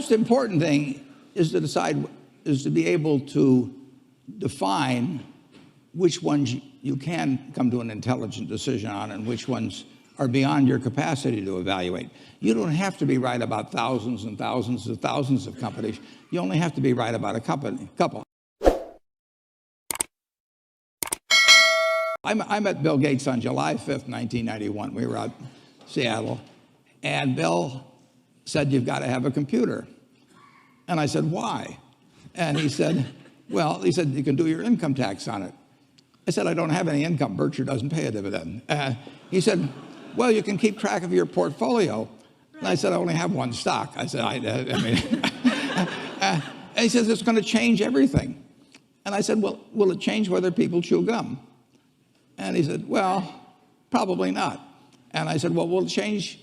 most important thing is to be able to define which ones you can come to an intelligent decision on and which ones are beyond your capacity to evaluate. You don't have to be right about thousands and thousands and thousands of companies. You only have to be right about a couple. I met Bill Gates on July 5th, 1991. We were out in Seattle, and Bill said, "You've got to have a computer." And I said, "Why?" And he said, "Well," he said, "you can do your income tax on it." I said, "I don't have any income. Berkshire doesn't pay a dividend." He said, "Well, you can keep track of your portfolio." And I said, "I only have one stock." I said, and he says, "It's going to change everything." And I said, "Well, will it change whether people chew gum?" And he said, "Well, probably not." And I said, "Well, will it change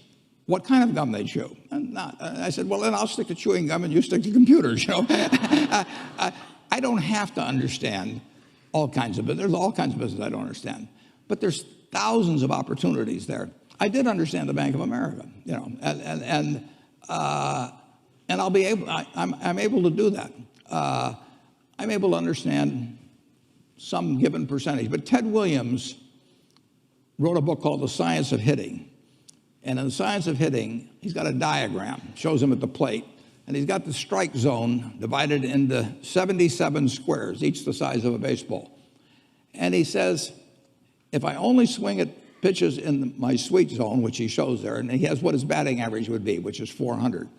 what kind of gum they chew?" And not. And I said, "Well, then I'll stick to chewing gum and you stick to computers." I don't have to understand all kinds of business. There's all kinds of business I don't understand, but there's thousands of opportunities there. I did understand the Bank of America, and I'll be able. I'm able to do that. I'm able to understand some given percentage. But Ted Williams wrote a book called The Science of Hitting. And in The Science of Hitting, he's got a diagram, shows him at the plate. And he's got the strike zone divided into 77 squares, each the size of a baseball. And he says, if I only swing at pitches in my sweet zone, which he shows there, and he has what his batting average would be, which is 400.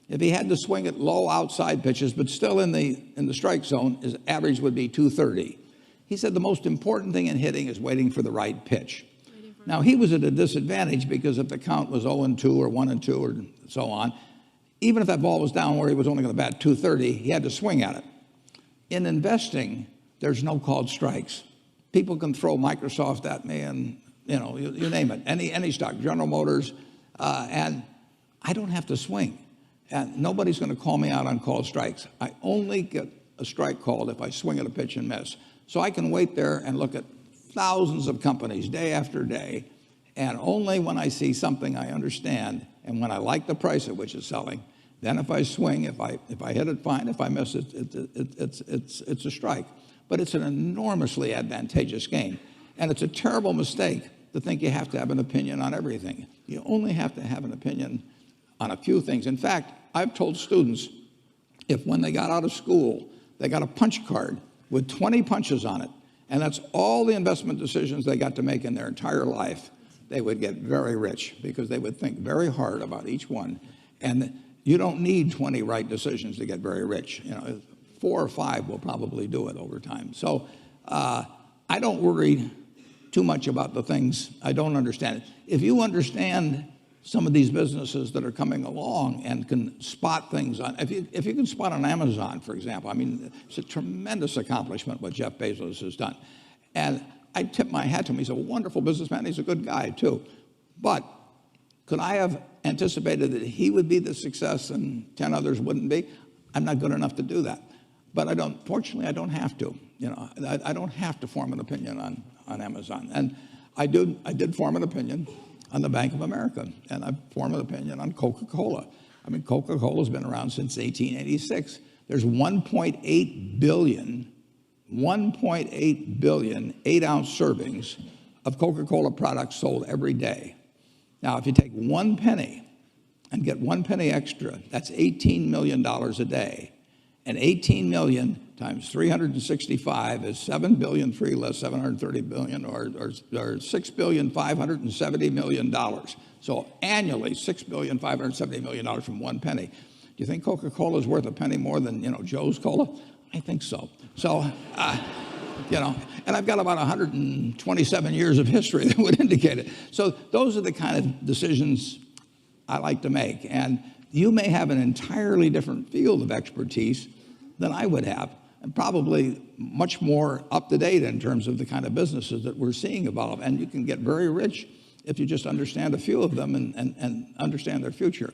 If he had to swing at low outside pitches, but still in the strike zone, his average would be 230. He said the most important thing in hitting is waiting for the right pitch. Now, he was at a disadvantage because if the count was 0-2 or 1-2 or so on, even if that ball was down where he was only going to bat 230, he had to swing at it. In investing, there's no called strikes. People can throw Microsoft at me and, you name it, any stock, General Motors, and I don't have to swing. And nobody's going to call me out on called strikes. I only get a strike called if I swing at a pitch and miss. So I can wait there and look at thousands of companies day after day, and only when I see something I understand and when I like the price at which it's selling, then if I swing, if I hit it, fine. If I miss it, it's a strike. But it's an enormously advantageous game, and it's a terrible mistake to think you have to have an opinion on everything. You only have to have an opinion on a few things. In fact, I've told students, if when they got out of school, they got a punch card with 20 punches on it, and that's all the investment decisions they got to make in their entire life, they would get very rich because they would think very hard about each one. And you don't need 20 right decisions to get very rich. 4 or 5 will probably do it over time. So I don't worry too much about the things I don't understand. If you understand some of these businesses that are coming along and can spot things on, if you can spot on Amazon, for example, it's a tremendous accomplishment what Jeff Bezos has done. And I tip my hat to him. He's a wonderful businessman. He's a good guy too. But could I have anticipated that he would be the success and 10 others wouldn't be? I'm not good enough to do that. But fortunately, I don't have to. I don't have to form an opinion on Amazon. And I did form an opinion on the Bank of America, and I form an opinion on Coca-Cola. Coca-Cola's been around since 1886. There's 1.8 billion 8-ounce servings of Coca-Cola products sold every day. Now, if you take 1 penny and get 1 penny extra, that's $18 million a day. And 18 million times 365 is 7 billion, 3 less 730 billion, or $6,570,000,000. So annually, $6,570,000,000 from 1 penny. Do you think Coca-Cola is worth a penny more than Joe's Cola? I think so. So, and I've got about 127 years of history that would indicate it. So those are the kind of decisions I like to make. And you may have an entirely different field of expertise than I would have, and probably much more up to date in terms of the kind of businesses that we're seeing evolve. And you can get very rich if you just understand a few of them and understand their future.